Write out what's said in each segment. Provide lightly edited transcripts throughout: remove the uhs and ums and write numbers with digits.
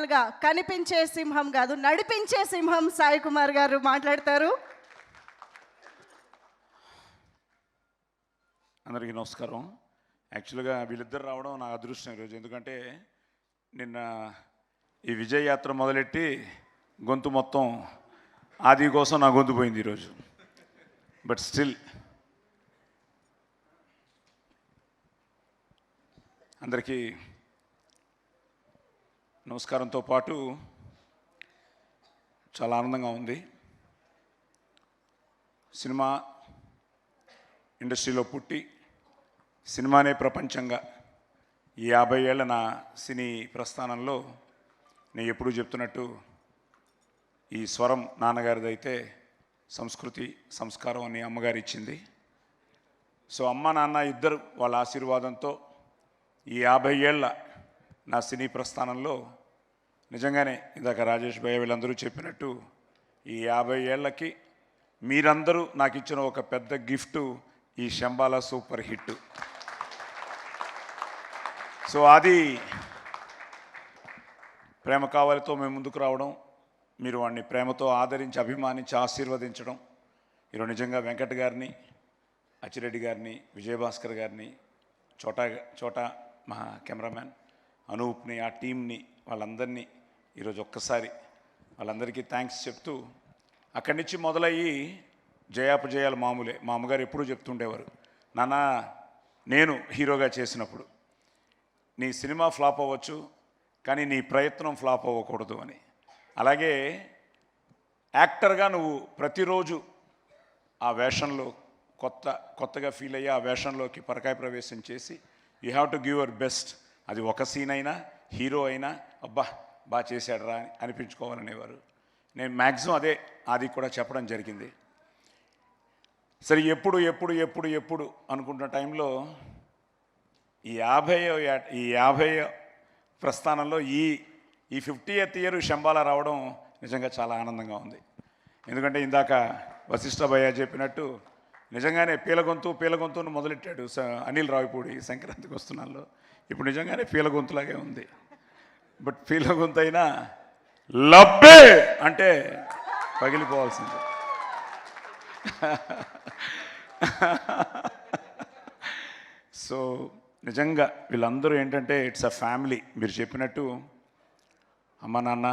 మామూలుగా కనిపించే సింహం కాదు, నడిపించే సింహం సాయి కుమార్ గారు మాట్లాడతారు. అందరికీ నమస్కారం. యాక్చువల్గా వీళ్ళిద్దరు రావడం నా అదృష్టం ఈరోజు. ఎందుకంటే నిన్న ఈ విజయ యాత్ర మొదలెట్టి గొంతు మొత్తం ఆది కోసం నా గొంతు పోయింది ఈరోజు. బట్ స్టిల్ అందరికీ నమస్కారంతో పాటు చాలా ఆనందంగా ఉంది. సినిమా ఇండస్ట్రీలో పుట్టి సినిమానే ప్రపంచంగా ఈ 50 ఏళ్ల నా సినీ ప్రస్థానంలో నేను ఎప్పుడూ చెప్తున్నట్టు ఈ స్వరం నాన్నగారిది అయితే సంస్కృతి సంస్కారం అని అమ్మగారు ఇచ్చింది. సో అమ్మ నాన్న ఇద్దరు వాళ్ళ ఆశీర్వాదంతో ఈ 50 ఏళ్ల నా సినీ ప్రస్థానంలో నిజంగానే ఇందాక రాజేష్ భయ్య వీళ్ళందరూ చెప్పినట్టు ఈ 50 ఏళ్ళకి మీరందరూ నాకు ఇచ్చిన ఒక పెద్ద గిఫ్టు ఈ శంబాల సూపర్ హిట్. సో అది ప్రేమ కావాలితో మేము ముందుకు రావడం, మీరు వాడిని ప్రేమతో ఆదరించి అభిమానించి ఆశీర్వదించడం, ఈరోజు నిజంగా వెంకట్ గారిని, అచ్చిరెడ్డి గారిని, విజయభాస్కర్ గారిని, చోటా మా కెమెరామ్యాన్ అనూప్ని, ఆ టీంని, వాళ్ళందరినీ ఈరోజు ఒక్కసారి వాళ్ళందరికీ థ్యాంక్స్ చెప్తూ, అక్కడి నుంచి మొదలయ్యి జయాపజయాలు మామూలే. మా అమ్మగారు ఎప్పుడూ చెప్తుండేవారు, నాన్న నేను హీరోగా చేసినప్పుడు నీ సినిమా ఫ్లాప్ అవ్వచ్చు కానీ నీ ప్రయత్నం ఫ్లాప్ అవ్వకూడదు అని. అలాగే యాక్టర్గా నువ్వు ప్రతిరోజు ఆ వేషంలో కొత్తగా ఫీల్ అయ్యి ఆ వేషంలోకి పరకాయ ప్రవేశం చేసి you have to give your best. అది ఒక సీన్ అయినా హీరో అయినా అబ్బా బాగా చేశాడు రా అని అనిపించుకోవాలనేవారు. నేను మ్యాక్సిమం అదే అది కూడా చెప్పడం జరిగింది. సరే ఎప్పుడు అనుకుంటున్న టైంలో ఈ 50 ప్రస్థానంలో ఈ 50th ఇయర్ శంబాల రావడం నిజంగా చాలా ఆనందంగా ఉంది. ఎందుకంటే ఇందాక వశిష్ఠ భయ్య చెప్పినట్టు నిజంగానే పీలగొంతును మొదలెట్టాడు అనిల్ రావిపూడి సంక్రాంతికి వస్తున్నాల్లో. ఇప్పుడు నిజంగానే పీలగొంతులాగే ఉంది. బట్ పీలగొంతు అయినా లబ్బే అంటే పగిలిపోవాల్సింది. సో నిజంగా వీళ్ళందరూ ఏంటంటే ఇట్స్ అ ఫ్యామిలీ. మీరు చెప్పినట్టు అమ్మ నాన్న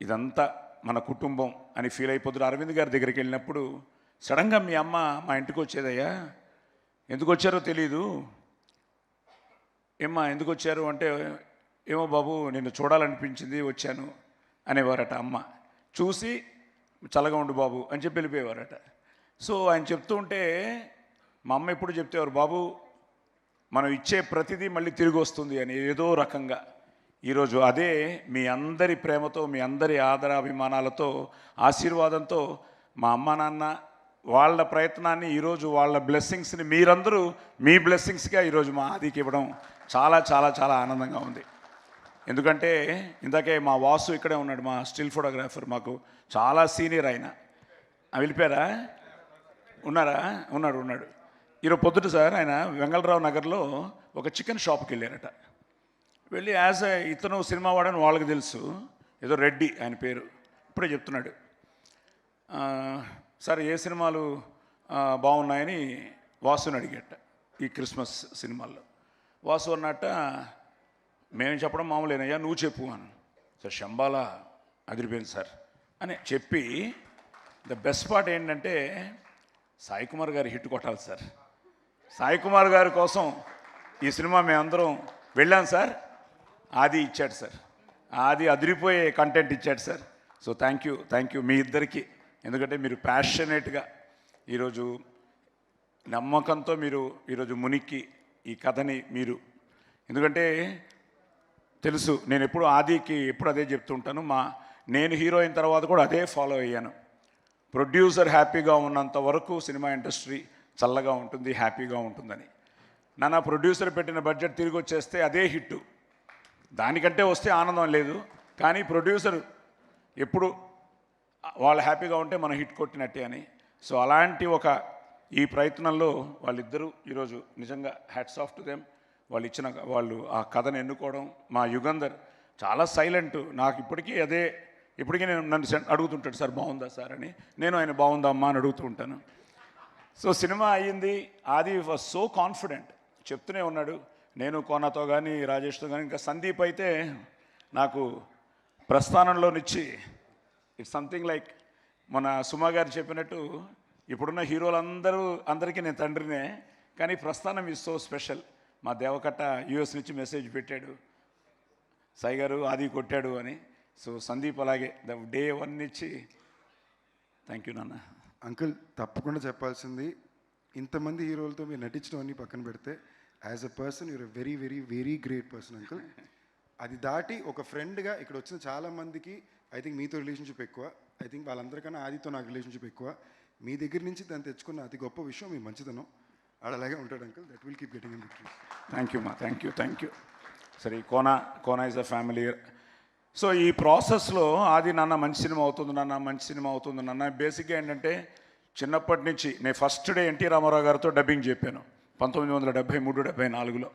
ఇదంతా మన కుటుంబం అని ఫీల్ అయిపోతున్నారు. అరవింద్ గారి దగ్గరికి వెళ్ళినప్పుడు సడన్గా మీ అమ్మ మా ఇంటికి వచ్చేదయ్యా, ఎందుకు వచ్చారో తెలీదు, ఏమ్మా ఎందుకు వచ్చారు అంటే, ఏమో బాబు నిన్ను చూడాలనిపించింది వచ్చాను అనేవారట. అమ్మ చూసి చల్లగా ఉండు బాబు అని చెప్పి వెళ్ళిపోయేవారట. సో ఆయన చెప్తూ ఉంటే మా అమ్మ ఎప్పుడు చెప్తేవారు, బాబు మనం ఇచ్చే ప్రతిదీ మళ్ళీ తిరిగి వస్తుంది అని. ఏదో రకంగా ఈరోజు అదే మీ అందరి ప్రేమతో, మీ అందరి ఆదరాభిమానాలతో, ఆశీర్వాదంతో మా అమ్మ నాన్న వాళ్ళ ప్రయత్నాన్ని ఈరోజు వాళ్ళ బ్లెస్సింగ్స్ని మీరందరూ మీ బ్లెస్సింగ్స్గా ఈరోజు మా ఆదికి ఇవ్వడం చాలా చాలా చాలా ఆనందంగా ఉంది. ఎందుకంటే ఇందాకే మా వాసు ఇక్కడే ఉన్నాడు, మా స్టిల్ ఫోటోగ్రాఫర్, మాకు చాలా సీనియర్ ఆయన. వెళ్ళిపోయారా? ఉన్నాడు. ఈరోజు పొద్దుట సార్ ఆయన వెంగళరావు నగర్లో ఒక చికెన్ షాప్కి వెళ్ళారట. వెళ్ళి ఇతను సినిమా వాడని వాళ్ళకి తెలుసు, ఏదో రెడ్డి ఆయన పేరు. ఇప్పుడే చెప్తున్నాడు, సార్ ఏ సినిమాలు బాగున్నాయని వాసుని అడిగట ఈ క్రిస్మస్ సినిమాల్లో. వాసు అన్నట్ట, మేము చెప్పడం మామూలేనయ్యా నువ్వు చెప్పు అని. సార్ శంబాల అదిరిపోయింది సార్ అని చెప్పి, ద బెస్ట్ పార్ట్ ఏంటంటే సాయి కుమార్ గారు హిట్ కొట్టాలి సార్. సాయి కుమార్ గారి కోసం ఈ సినిమా మేమందరం వెళ్ళాం సార్. ఆది ఇచ్చాడు సార్, ఆది అదిరిపోయే కంటెంట్ ఇచ్చాడు సార్. సో థ్యాంక్ యూ మీ ఇద్దరికి. ఎందుకంటే మీరు ప్యాషనేట్గా ఈరోజు నమ్మకంతో మీరు ఈరోజు మునిక్కి ఈ కథని మీరు, ఎందుకంటే తెలుసు నేను ఎప్పుడు ఆదికి ఎప్పుడు అదే చెప్తుంటాను, నేను హీరో అయిన తర్వాత కూడా అదే ఫాలో అయ్యాను. ప్రొడ్యూసర్ హ్యాపీగా ఉన్నంత వరకు సినిమా ఇండస్ట్రీ చల్లగా ఉంటుంది, హ్యాపీగా ఉంటుందని. నాన్న ప్రొడ్యూసర్ పెట్టిన బడ్జెట్ తిరిగి వచ్చేస్తే అదే హిట్టు, దానికంటే వస్తే ఆనందం లేదు. కానీ ప్రొడ్యూసర్ ఎప్పుడు వాళ్ళు హ్యాపీగా ఉంటే మనం హిట్ కొట్టినట్టే అని. సో అలాంటి ఈ ప్రయత్నంలో వాళ్ళిద్దరూ ఈరోజు నిజంగా హ్యాట్స్ ఆఫ్ టు దెమ్. వాళ్ళు ఆ కథను ఎన్నుకోవడం, మా యుగంధర్ చాలా సైలెంట్. నాకు ఇప్పటికీ నేను నన్ను అడుగుతుంటాడు, సార్ బాగుందా సార్ అని. నేను ఆయన బాగుందా అమ్మా అని అడుగుతూ ఉంటాను. సో సినిమా అయ్యింది. ఆది వాజ్ సో కాన్ఫిడెంట్, చెప్తూనే ఉన్నాడు. నేను కోనాతో కానీ రాజేష్తో కానీ, ఇంకా సందీప్ అయితే నాకు ప్రస్థానంలోనిచ్చి ఇట్స్ సంథింగ్ లైక్ మన సుమా గారు చెప్పినట్టు ఇప్పుడున్న అందరికీ నేను తండ్రినే, కానీ ప్రస్థానం ఈజ్ సో స్పెషల్. మా దేవకట్ట యూఎస్ నుంచి మెసేజ్ పెట్టాడు, సాయి గారు ఆది కొట్టాడు అని. సో సందీప్ అలాగే డే 1 నుంచి థ్యాంక్ యూ నాన్న. అంకుల్ తప్పకుండా చెప్పాల్సింది, ఇంతమంది హీరోలతో మీరు నటించడం అన్నీ పక్కన పెడితే as a person you're very very very great person uncle. అది దాటి ఒక ఫ్రెండ్గా ఇక్కడ వచ్చిన చాలామందికి ఐ థింక్ మీతో రిలేషన్షిప్ ఎక్కువ, ఐ థింక్ వాళ్ళందరికన్నా ఆదితో నాకు రిలేషన్షిప్ ఎక్కువ. మీ దగ్గర నుంచి దాన్ని తెచ్చుకున్న అతి గొప్ప విషయం మీ మంచితనం. ఆడ అలాగే ఉంటాడు uncle. That will keep getting in victory. Thank you మా, థ్యాంక్ యూ. సరే Kona is a family. So ఈ ప్రాసెస్లో ఆది నాన్న మంచి సినిమా అవుతుంది నాన్న. బేసిక్గా ఏంటంటే చిన్నప్పటి నుంచి నేను ఫస్ట్ డే ఎన్టీ రామారావు గారితో డబ్బింగ్ చెప్పాను 1973-74లో.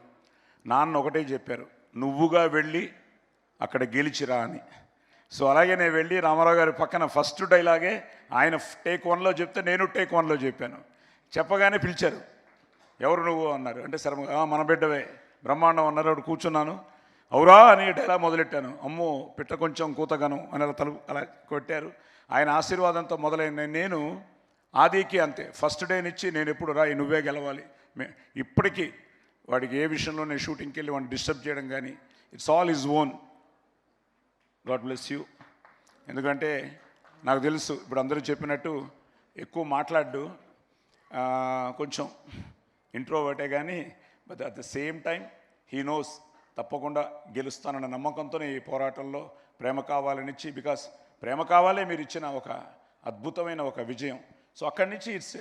నాన్న ఒకటే చెప్పారు, నువ్వుగా వెళ్ళి అక్కడ గెలిచిరా అని. సో అలాగే నేను వెళ్ళి రామారావు గారి పక్కన ఫస్ట్ డైలాగే ఆయన టేక్ 1లో చెప్తే నేను టేక్ 1లో చెప్పాను. చెప్పగానే పిలిచారు, ఎవరు నువ్వు అన్నారు. అంటే సరే మన బిడ్డవే బ్రహ్మాండం అన్నారు. అప్పుడు కూర్చున్నాను, అవురా అని డైలాగ్ మొదలెట్టాను. అమ్మో పిట్ట కొంచెం కూతగాను అని అలా కొట్టారు. ఆయన ఆశీర్వాదంతో మొదలైన నేను ఆదికి అంతే. ఫస్ట్ డే నుంచి నేను ఎప్పుడు రా నువ్వే గెలవాలి. ఇప్పటికీ వాడికి ఏ విషయంలో నేను షూటింగ్కి వెళ్ళి వాడిని డిస్టర్బ్ చేయడం కానీ, it's all is own. God bless you. ఎందుకంటే నాకు తెలుసు ఇప్పుడు అందరూ చెప్పినట్టు ఎక్కువ మాట్లాడు, కొంచెం ఇంట్రోవర్టే, కానీ but at the same time he knows తప్పకుండా గెలుస్తానన్న నమ్మకంతోనే ఈ పోరాటంలో ప్రేమ కావాలనిచ్చి, బికాస్ ప్రేమ కావాలే మీరు ఇచ్చిన ఒక అద్భుతమైన ఒక విజయం. సో అక్కడి నుంచి it's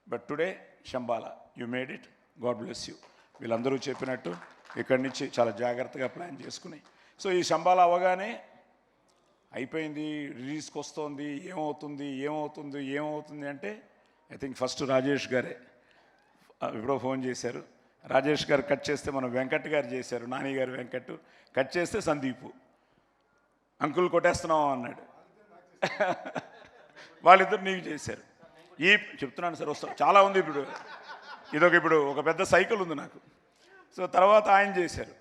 but today Shambhala you made it. God bless you. వీళ్ళందరూ చెప్పినట్టు ఇక్కడి నుంచి చాలా జాగ్రత్తగా ప్లాన్ చేసుకుని, సో ఈ శంబాల అవగానే అయిపోయింది, రిలీజ్కి వస్తుంది, ఏమవుతుంది అంటే ఐ థింక్ ఫస్ట్ రాజేష్ గారే ఎప్పుడో ఫోన్ చేశారు. రాజేష్ గారు కట్ చేస్తే మనం వెంకట్ గారు చేశారు, నాని గారు వెంకట్ కట్ చేస్తే సందీపు అంకుల్ కొట్టేస్తున్నాం అన్నాడు. వాళ్ళిద్దరు నీకు చేశారు. చెప్తున్నాను సార్, వస్తాం చాలా ఉంది ఇప్పుడు. ఇప్పుడు ఒక పెద్ద సైకిల్ ఉంది నాకు. సో తర్వాత ఆయన చేశారు.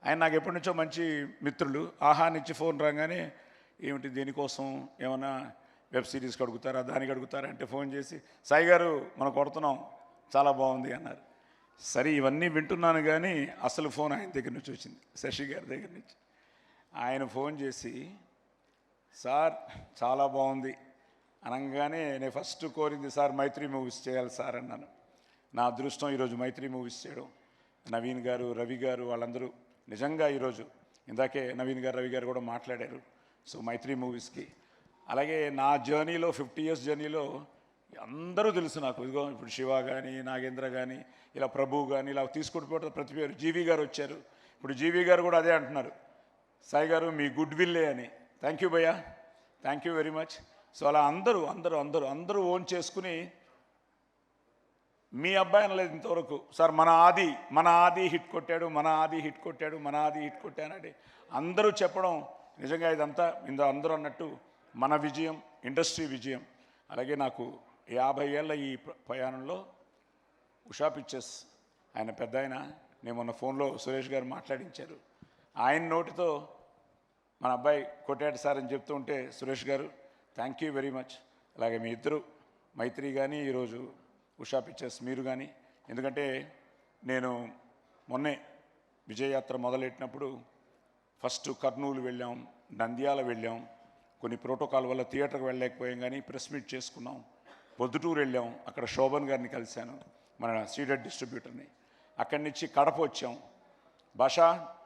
ఆయన నాకు ఎప్పటి నుంచో మంచి మిత్రులు. ఆహా నుంచి ఫోన్ రాగానే ఏమిటి దీనికోసం ఏమన్నా వెబ్ సిరీస్కి అడుగుతారా, దానికి అడుగుతారా అంటే ఫోన్ చేసి సాయి గారు మనం కొడుతున్నాం చాలా బాగుంది అన్నారు. సరే ఇవన్నీ వింటున్నాను, కానీ అసలు ఫోన్ ఆయన దగ్గర నుంచి వచ్చింది, శశి గారి దగ్గర నుంచి. ఆయన ఫోన్ చేసి సార్ చాలా బాగుంది అనగానే నేను ఫస్ట్ కోరింది, సార్ మైత్రి మూవీస్ చేయాలి సార్ అన్నాను. నా అదృష్టం ఈరోజు మైత్రి మూవీస్ చేయడం. నవీన్ గారు, రవి గారు వాళ్ళందరూ నిజంగా ఈరోజు ఇందాకే నవీన్ గారు, రవి గారు కూడా మాట్లాడారు. సో మైత్రి మూవీస్కి అలాగే నా జర్నీలో 50 years జర్నీలో అందరూ తెలుసు నాకు. ఇదిగో ఇప్పుడు శివ కానీ, నాగేంద్ర కానీ, ఇలా ప్రభు కానీ, ఇలా తీసుకుంటూ ప్రతి పేరు. జీవి గారు వచ్చారు. ఇప్పుడు జీవి గారు కూడా అదే అంటున్నారు, సాయి గారు మీ గుడ్ విల్లే అని. థ్యాంక్ యూ భయ్యా, thank you very much. So అలా అందరూ ఓన్ చేసుకుని, మీ అబ్బాయి అనలేదు ఇంతవరకు, సార్ మన ఆది హిట్ కొట్టాడు అంటే అందరూ చెప్పడం నిజంగా ఇదంతా అందరూ అన్నట్టు మన విజయం, ఇండస్ట్రీ విజయం. అలాగే నాకు 50 ఏళ్ళ ఈ ప్రయాణంలో ఉషా పిక్చర్స్ ఆయన పెద్ద ఆయన, నేను మొన్న ఫోన్లో సురేష్ గారు మాట్లాడించారు. ఆయన నోటితో మన అబ్బాయి కొట్టాడు సార్ అని చెప్తూ ఉంటే, సురేష్ గారు థ్యాంక్ యూ వెరీ మచ్. అలాగే మీ ఇద్దరు మైత్రి కానీ, ఈరోజు ఉషా పిక్చర్స్ మీరు కానీ. ఎందుకంటే నేను మొన్నే విజయయాత్ర మొదలెట్టినప్పుడు ఫస్ట్ కర్నూలు వెళ్ళాం, నంద్యాల వెళ్ళాం. కొన్ని ప్రోటోకాల్ వల్ల థియేటర్కి వెళ్ళలేకపోయాం, కానీ ప్రెస్ మీట్ చేసుకున్నాం. పొద్దుటూరు వెళ్ళాం, అక్కడ శోభన్ గారిని కలిశాను, మన సీడెడ్ డిస్ట్రిబ్యూటర్ని. అక్కడి నుంచి కడప వచ్చాం. భాష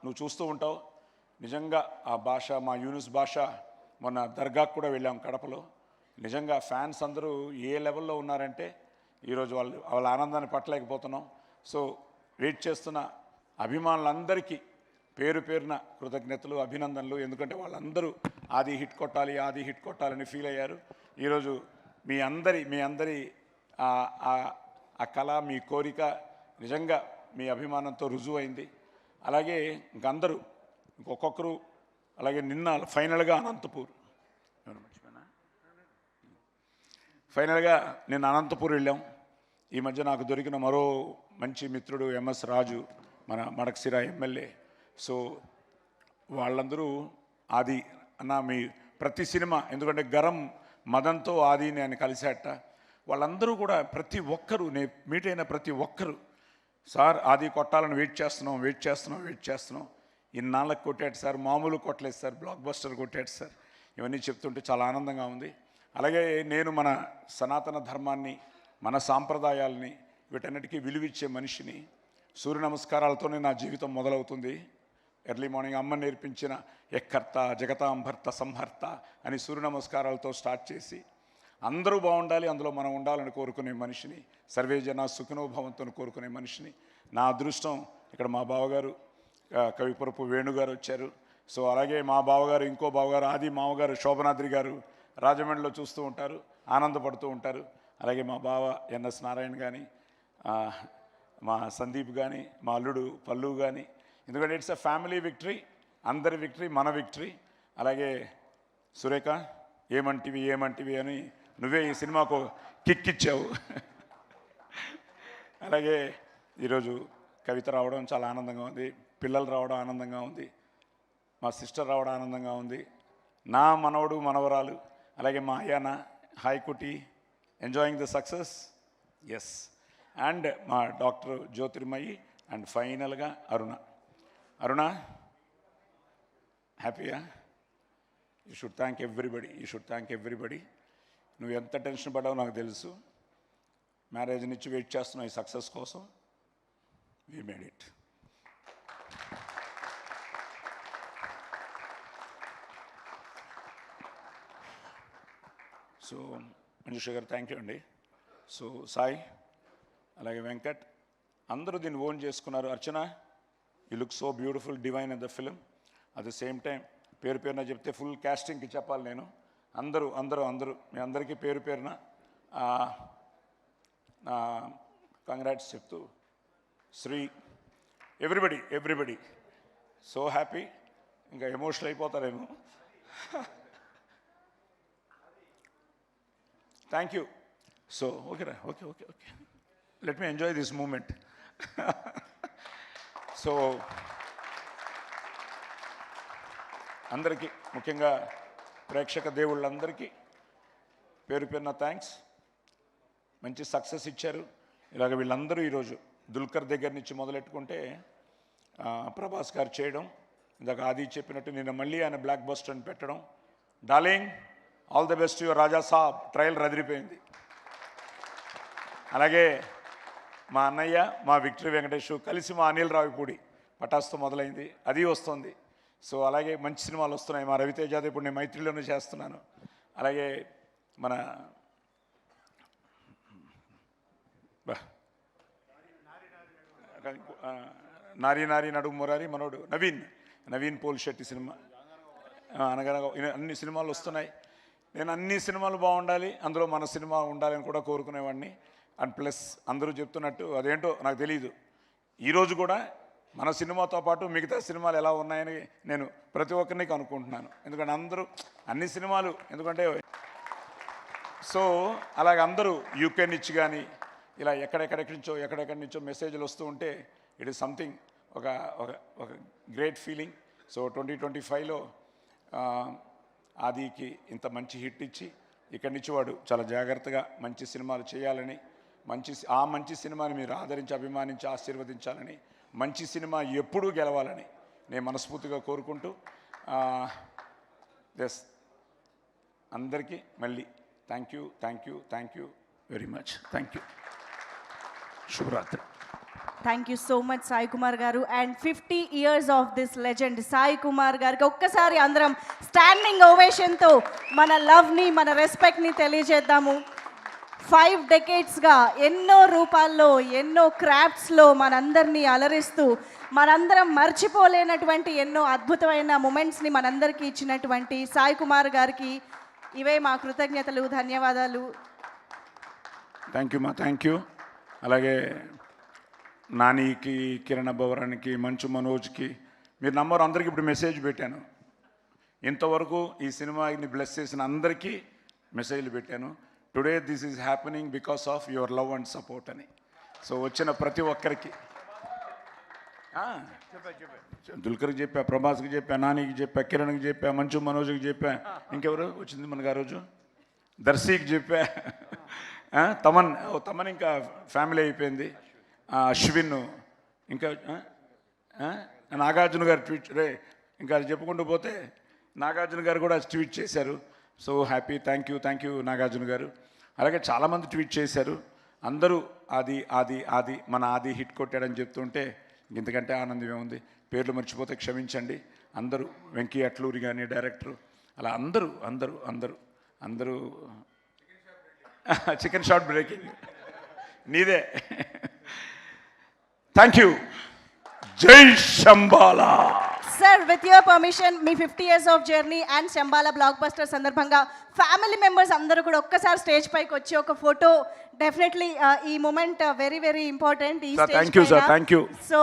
నువ్వు చూస్తూ ఉంటావు, నిజంగా ఆ భాష, మా యూనిస్ భాష మొన్న దర్గాకు కూడా వెళ్ళాం కడపలో. నిజంగా ఫ్యాన్స్ అందరూ ఏ లెవెల్లో ఉన్నారంటే ఈరోజు వాళ్ళ ఆనందాన్ని పట్టలేకపోతున్నాం. సో వెయిట్ చేస్తున్న అభిమానులందరికీ పేరు పేరున కృతజ్ఞతలు, అభినందనలు. ఎందుకంటే వాళ్ళందరూ ఆది హిట్ కొట్టాలని ఫీల్ అయ్యారు. ఈరోజు మీ అందరి ఆ కళ, మీ కోరిక నిజంగా మీ అభిమానంతో రుజువు అయింది. అలాగే ఇంకందరూ ఇంకొకరు. అలాగే నిన్న ఫైనల్గా అనంతపూర్, ఫైనల్గా నిన్న అనంతపూర్ వెళ్ళాం. ఈ మధ్య నాకు దొరికిన మరో మంచి మిత్రుడు ఎంఎస్ రాజు, మన మడకసిర ఎమ్మెల్యే. సో వాళ్ళందరూ ఆది అన్న మీ ప్రతి సినిమా, ఎందుకంటే గరం మదన్తో ఆదిని ఆయన కలిశాట, వాళ్ళందరూ కూడా ప్రతి ఒక్కరు నేను మీట్ అయిన ప్రతి ఒక్కరు సార్ ఆది కొట్టాలని వెయిట్ చేస్తున్నాం ఇన్నాళ్ళకి కొట్టాడు సార్, మామూలు కొట్టలేదు సార్, బ్లాక్ బస్టర్ కొట్టాడు సార్. ఇవన్నీ చెప్తుంటే చాలా ఆనందంగా ఉంది. అలాగే నేను మన సనాతన ధర్మాన్ని, మన సాంప్రదాయాల్ని, వీటన్నిటికీ విలువిచ్చే మనిషిని. సూర్య నమస్కారాలతోనే నా జీవితం మొదలవుతుంది. ఎర్లీ మార్నింగ్ అమ్మ నేర్పించిన ఎక్కర్త జగతాంభర్త సంహర్త అని సూర్య నమస్కారాలతో స్టార్ట్ చేసి అందరూ బాగుండాలి, అందులో మనం ఉండాలని కోరుకునే మనిషిని. సర్వే జన సుఖనోభవంతో కోరుకునే మనిషిని. నా అదృష్టం ఇక్కడ మా బావగారు కవిపురపు వేణుగారు వచ్చారు. సో అలాగే మా బావగారు, ఇంకో బావగారు ఆది మామగారు శోభనాద్రి గారు రాజమండ్రిలో చూస్తూ ఉంటారు, ఆనందపడుతూ ఉంటారు. అలాగే మా బావ ఎన్ఎస్ నారాయణ కానీ, మా సందీప్ కానీ, మా అల్లుడు పల్లు కానీ. ఎందుకంటే ఇట్స్ అ ఫ్యామిలీ విక్టరీ, అందరి విక్టరీ, మన విక్టరీ. అలాగే సురేఖ ఏమంటివి అని నువ్వే ఈ సినిమాకు కిక్ ఇచ్చావు. అలాగే ఈరోజు కవిత రావడం చాలా ఆనందంగా ఉంది, పిల్లలు రావడం ఆనందంగా ఉంది, మా సిస్టర్ రావడం ఆనందంగా ఉంది, నా మనవడు మనవరాలు, అలాగే మా అయ్యాన హాయ్ కుటి, enjoying the success. Yes. And మా డాక్టర్ జ్యోతిర్మయి, అండ్ ఫైనల్గా అరుణ హ్యాపీయా? You should thank everybody. నువ్వు ఎంత టెన్షన్ పడ్డావో నాకు తెలుసు. మ్యారేజ్ నుంచి వెయిట్ చేస్తున్నావు ఈ సక్సెస్ కోసం. We made it. So Manjusha గారు థ్యాంక్ యూ అండి. సో సాయి, అలాగే వెంకట్ అందరూ దీన్ని ఓన్ చేసుకున్నారు. Archana, you look so beautiful, divine at the film. At the same time పేరున చెప్తే ఫుల్ క్యాస్టింగ్కి చెప్పాలి నేను. అందరూ మీ అందరికీ పేరున కంగ్రాట్స్ చెప్తూ, శ్రీ ఎవ్రీబడి సో హ్యాపీ. ఇంకా ఎమోషనల్ అయిపోతారేమో. Thank you. సో ఓకేరా, okay let me enjoy this moment. So అందరికీ, ముఖ్యంగా ప్రేక్షక దేవుళ్ళందరికీ పేరున థ్యాంక్స్. మంచి సక్సెస్ ఇచ్చారు. ఇలాగ వీళ్ళందరూ ఈరోజు దుల్కర్ దగ్గర నుంచి మొదలెట్టుకుంటే ప్రభాస్ గారు చేయడం, ఇందాక ఆది చెప్పినట్టు నిన్న మళ్ళీ ఆయన బ్లాక్ బస్టర్ అని పెట్టడం. Darling, all the best your Raja Saab. Trailer రదిరిపోయింది. అలాగే మా అన్నయ్య, మా విక్టరీ వెంకటేష్ కలిసి మా అనిల్ రావిపూడి పటాస్తో మొదలైంది, అది వస్తుంది. సో అలాగే మంచి సినిమాలు వస్తున్నాయి. మా రవితేజాది ఇప్పుడు నేను మైత్రిలోనే చేస్తున్నాను. అలాగే మన నారీ నడుము మురారి మనోడు నవీన్ పోల్శెట్టి సినిమా, అనగనగా అన్ని సినిమాలు వస్తున్నాయి. నేను అన్ని సినిమాలు బాగుండాలి, అందులో మన సినిమా ఉండాలని కూడా కోరుకునేవాడిని. అండ్ ప్లస్ అందరూ చెప్తున్నట్టు అదేంటో నాకు తెలియదు, ఈరోజు కూడా మన సినిమాతో పాటు మిగతా సినిమాలు ఎలా ఉన్నాయని నేను ప్రతి ఒక్కరిని కనుక్కుంటున్నాను. ఎందుకంటే అందరూ అన్ని సినిమాలు, ఎందుకంటే సో అలాగ అందరూ యూకే నుంచి కానీ ఇలా ఎక్కడెక్కడి నుంచో మెసేజ్లు వస్తూ ఉంటే ఇట్ ఈస్ సంథింగ్, ఒక గ్రేట్ ఫీలింగ్. సో 2025లో ఆదికి ఇంత మంచి హిట్ ఇచ్చి ఇక్కడి నుంచి వాడు చాలా జాగ్రత్తగా మంచి సినిమాలు చేయాలని, మంచి సినిమాని మీరు ఆదరించి అభిమానించి ఆశీర్వదించాలని, మంచి సినిమా ఎప్పుడూ గెలవాలని నేను మనస్ఫూర్తిగా కోరుకుంటూ ఎస్ అందరికీ మళ్ళీ thank you very much. Thank you. శుభరాత్రి. Thank you so much Sai Kumar గారు. And 50 years of this legend Sai Kumar గారికి ఒక్కసారి అందరం స్టాండింగ్ ఓవేషన్తో మన లవ్ని, మన రెస్పెక్ట్ని తెలియజేద్దాము. 5 decadesగా ఎన్నో రూపాల్లో, ఎన్నో క్రాఫ్ట్స్లో మనందరినీ అలరిస్తూ, మనందరం మర్చిపోలేనటువంటి ఎన్నో అద్భుతమైన మూమెంట్స్ని మనందరికీ ఇచ్చినటువంటి సాయి కుమార్ గారికి ఇవే మా కృతజ్ఞతలు, ధన్యవాదాలు. Thank you. అలాగే నానికి, కిరణ్ భవరానికి, మంచు మనోజ్కి, మీరు నంబర్ అందరికీ ఇప్పుడు మెసేజ్ పెట్టాను. ఇంతవరకు ఈ సినిమాని బ్లెస్ చేసిన అందరికీ మెసేజ్లు పెట్టాను. Today this is happening because of your love and support అని. సో వచ్చిన ప్రతి ఒక్కరికి దుల్కర్కి చెప్పా, ప్రభాస్కి చెప్పా, నానికి చెప్పా, కిరణ్కి చెప్పా, మంచు మనోజ్కి చెప్పా, ఇంకెవరు వచ్చింది మనకు ఆ రోజు, దర్శికి చెప్పా, తమన్ ఇంకా ఫ్యామిలీ అయిపోయింది, అశ్విన్, ఇంకా నాగార్జున గారు ట్వీట్ ఇంకా చెప్పుకుంటూ పోతే నాగార్జున గారు కూడా ట్వీట్ చేశారు. So happy, thank you Nagarjuna గారు. అలాగే చాలామంది ట్వీట్ చేశారు. అందరూ ఆది మన ఆది హిట్ కొట్టాడని చెప్తుంటే ఇంతకంటే ఆనందం ఏముంది. పేర్లు మర్చిపోతే క్షమించండి. అందరూ వెంకీ అట్లూరి కానీ డైరెక్టరు, అలా అందరూ చికెన్ షాట్ బ్రేకింగ్ నీదే. థ్యాంక్ యూ. జై Shambala. Sir, with your permission, మీ 50 years of journey and Shambala blockbuster సందర్భంగా ఫ్యామిలీ మెంబర్స్ అందరూ కూడా ఒక్కసారి స్టేజ్ పైకి వచ్చి ఒక ఫోటో, డెఫినెట్లీ ఈ మూమెంట్ వెరీ వెరీ ఇంపార్టెంట్. ఈ thank you sir, thank you. So